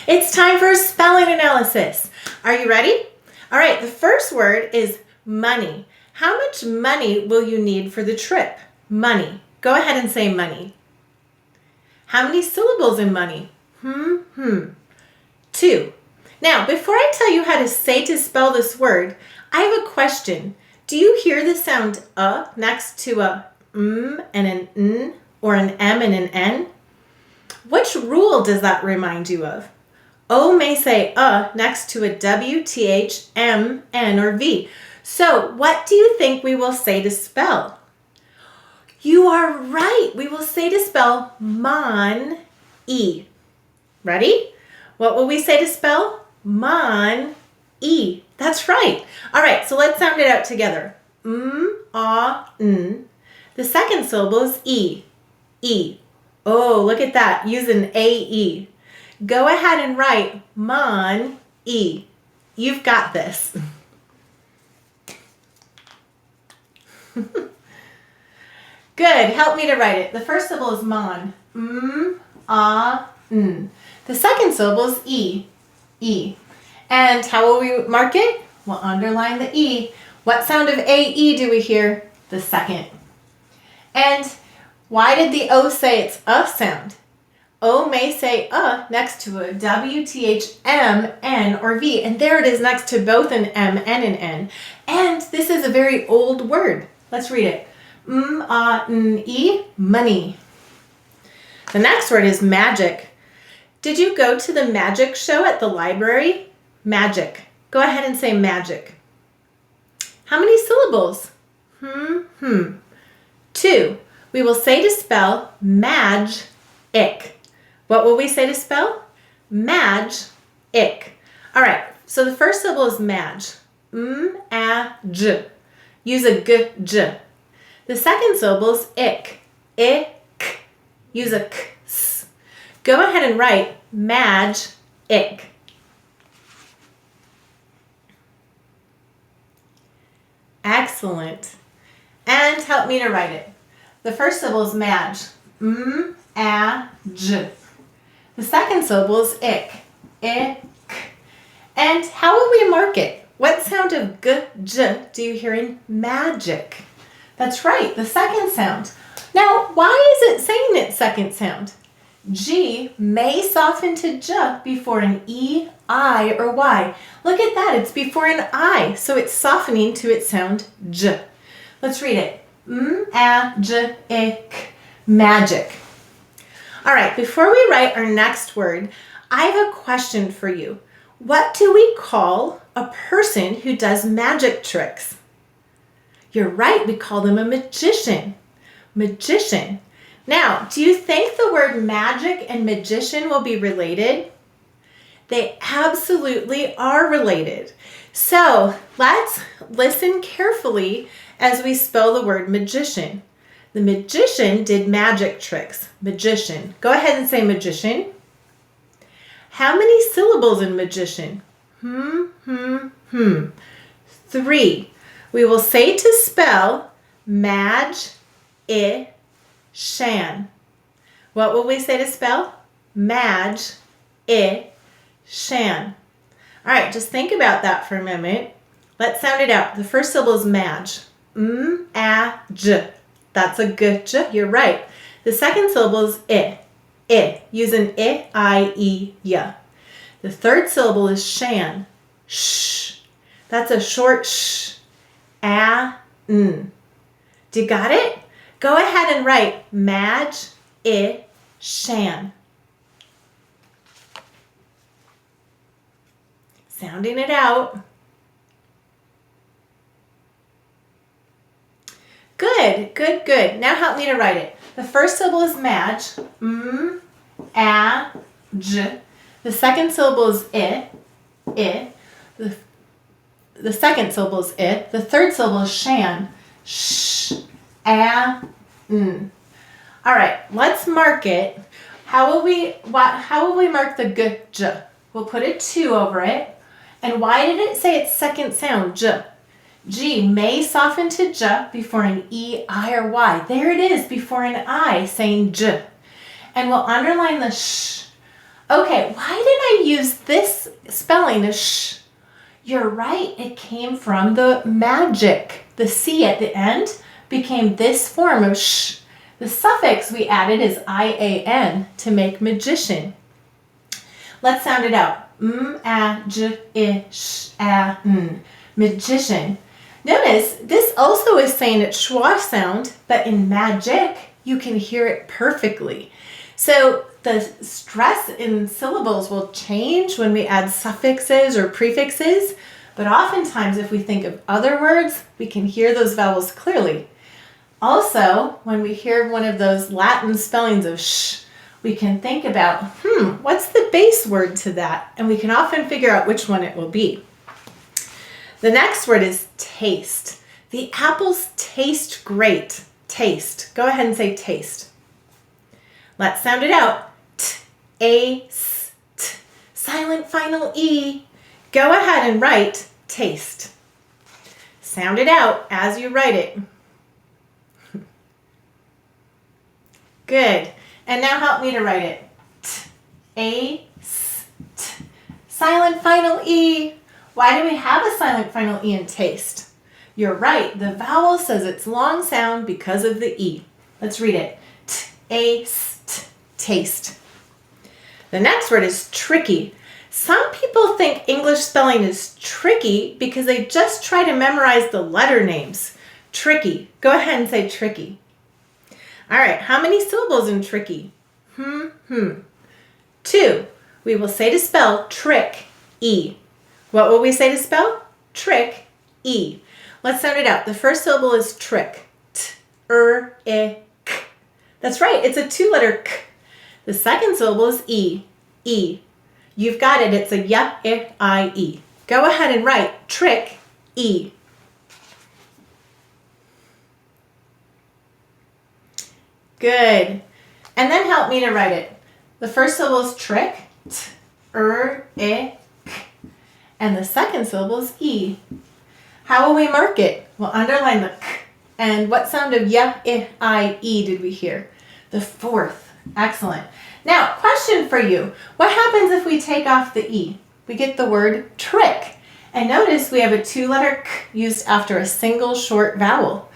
It's time for a spelling analysis. Are you ready? All right, the first word is money. How much money will you need for the trip? Money. Go ahead and say money. How many syllables in money? 2. Now, before I tell you how to say to spell this word, I have a question. Do you hear the sound next to a and an n or an m and an n? Which rule does that remind you of? O may say next to a w, th, m, n, or v. So what do you think we will say to spell? You are right. We will say to spell mon, e. Ready? What will we say to spell? Mon, e. That's right. All right, so let's sound it out together. N. The second syllable is e. E. Oh, look at that. Use an A-E. Go ahead and write mon, e. You've got this. Good. Help me to write it. The first syllable is mon. N. The second syllable is e. E. And how will we mark it? We'll underline the e. What sound of A-E do we hear? The second. And why did the O say it's a sound? O may say next to a W, T, H, M, N, or V. And there it is next to both an M and an N. And this is a very old word. Let's read it. E, money. The next word is magic. Did you go to the magic show at the library? Magic. Go ahead and say magic. How many syllables? 2. We will say to spell mag-ic. What will we say to spell? Mag-ic. All right, so the first syllable is mag. M-a-j. Use a g-j. The second syllable is ick. I-k. Use a k-s. Go ahead and write mag-ic. Excellent. And help me to write it. The first syllable is mag. M-a-j. The second syllable is ick. I-k. And how will we mark it? What sound of g-j do you hear in magic? That's right, the second sound. Now, why is it saying its second sound? G may soften to j before an E, I, or Y. Look at that, it's before an I, so it's softening to its sound j. Let's read it. M-a-j-ic, magic. All right, before we write our next word, I have a question for you. What do we call a person who does magic tricks? You're right, we call them a magician. Magician. Now, do you think the word magic and magician will be related? They absolutely are related. So let's listen carefully as we spell the word magician. The magician did magic tricks. Magician. Go ahead and say magician. How many syllables in magician? 3. We will say to spell mag-i-shan. What will we say to spell? Mag-i-shan. All right, just think about that for a moment. Let's sound it out. The first syllable is mag. M-a-j. That's a good j. You're right. The second syllable is I. I. Use an I-E-y. The third syllable is shan. Sh. That's a short sh. A-n. Do you got it? Go ahead and write mag-i-shan. Sounding it out. Good, good, good. Now help me to write it. The first syllable is mag. M-a-j. The second syllable is I. I. The second syllable is I. The third syllable is shan. Sh. A-n. All right, let's mark it. How will we mark the g-j? We'll put a 2 over it. And why did it say its second sound, j? G may soften to j before an E, I, or Y. There it is before an I, saying j. And we'll underline the sh. Okay, why did I I use this spelling as sh? You're right, it came from the magic. The C at the end became this form of sh. The suffix we added is IAN to make magician. Let's sound it out. M-A-G-I-Sh-A-N. Magician. Notice this also is saying its schwa sound, but in magic, you can hear it perfectly. So the stress in syllables will change when we add suffixes or prefixes, but oftentimes if we think of other words, we can hear those vowels clearly. Also, when we hear one of those Latin spellings of sh, we can think about, what's the base word to that? And we can often figure out which one it will be. The next word is taste. The apples taste great. Taste. Go ahead and say taste. Let's sound it out. T-A-S-T. Silent final E. Go ahead and write taste. Sound it out as you write it. Good. And now help me to write it. T-A-S-T. Silent final E. Why do we have a silent final E in taste? You're right. The vowel says it's long sound because of the E. Let's read it. T-A-S-T. Taste. The next word is tricky. Some people think English spelling is tricky because they just try to memorize the letter names. Tricky. Go ahead and say tricky. All right, how many syllables in tricky? 2. We will say to spell trick, E. What will we say to spell? Trick, E. Let's sound it out. The first syllable is trick. T-R-I-K. That's right, it's a 2-letter K. The second syllable is E, E. You've got it, it's a Y-I-I-E. Go ahead and write trick, E. Good. And then help me to write it. The first syllable is trick, T-R-I-K. And the second syllable is E. How will we mark it? We'll underline the K. And what sound of Y-I-I-E did we hear? The fourth. Excellent. Now, question for you. What happens if we take off the E? We get the word trick. And notice we have a 2-letter K used after a single short vowel.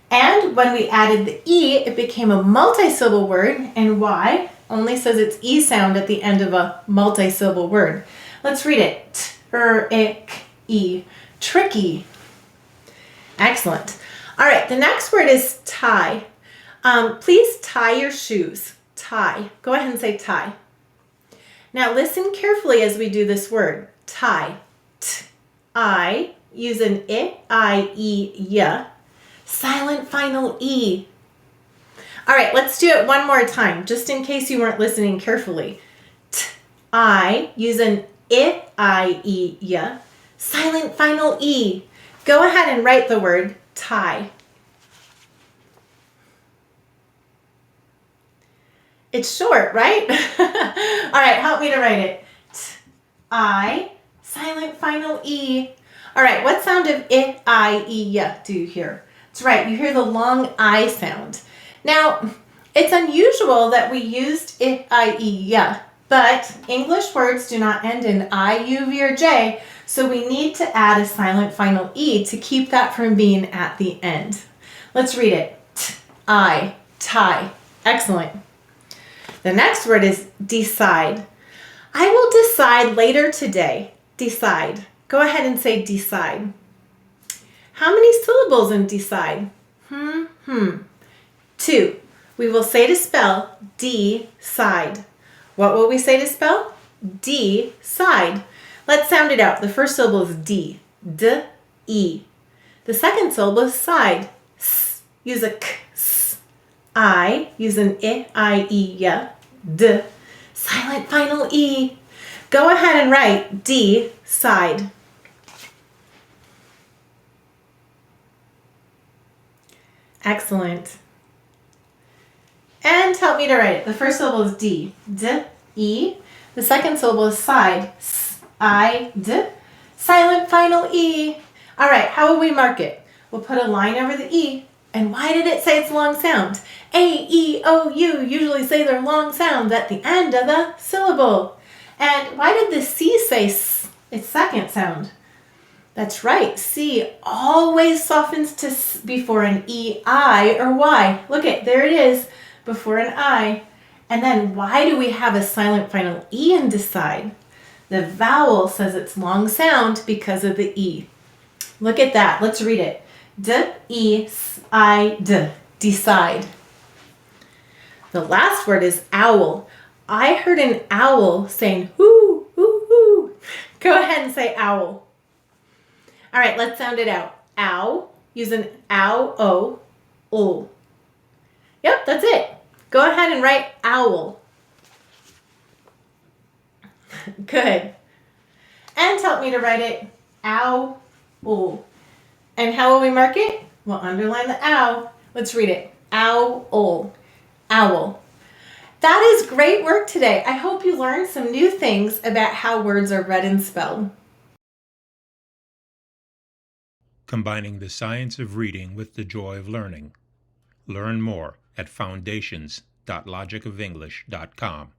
And when we added the E, it became a multi-syllable word. And why? Only says it's E sound at the end of a multi-syllable word. Let's read it. T-R-I-K-E. Tricky. Excellent. All right, the next word is tie. Please tie your shoes. Tie. Go ahead and say tie. Now listen carefully as we do this word. Tie. T-I. Use an I-E-Y. Silent final E. All right, let's do it one more time, just in case you weren't listening carefully. T-I. Use an I-E-Y. Silent final E. Go ahead and write the word tie. It's short, right? All right, help me to write it. T-I, silent final E. All right, what sound of I-E-Y do you hear? That's right, you hear the long I sound. Now, it's unusual that we used I-E-Y, but English words do not end in I, U, V, or J, so we need to add a silent final E to keep that from being at the end. Let's read it. T-I, tie. Excellent. The next word is decide. I will decide later today. Decide. Go ahead and say decide. How many syllables in decide? 2. We will say to spell decide. What will we say to spell? Decide. Let's sound it out. The first syllable is D. D-E. The second syllable is side. S. Use a K. S. I. Use an I-E-Y. D. Silent final E. Go ahead and write D. Side. Excellent. And help me to write it. The first syllable is D. D-E. The second syllable is side. S-I-D. Silent final E. All right, how will we mark it? We'll put a line over the E. And why did it say it's a long sound? A, E, O, U usually say they're long sounds at the end of the syllable. And why did the C say its second sound? That's right. C always softens to S before an E, I, or Y. Look at, there it is, before an I. And then why do we have a silent final E in decide? The vowel says it's long sound because of the E. Look at that. Let's read it. D-E-S-I-D. Decide. The last word is owl. I heard an owl saying, hoo, hoo, hoo. Go ahead and say owl. All right, let's sound it out. Ow, use an ow, o, ul. Yep, that's it. Go ahead and write owl. Good. And help me to write it ow, ul. And how will we mark it? We'll underline the ow. Let's read it. Ow, ul. Owl. That is great work today. I hope you learned some new things about how words are read and spelled. Combining the science of reading with the joy of learning. Learn more at foundations.logicofenglish.com.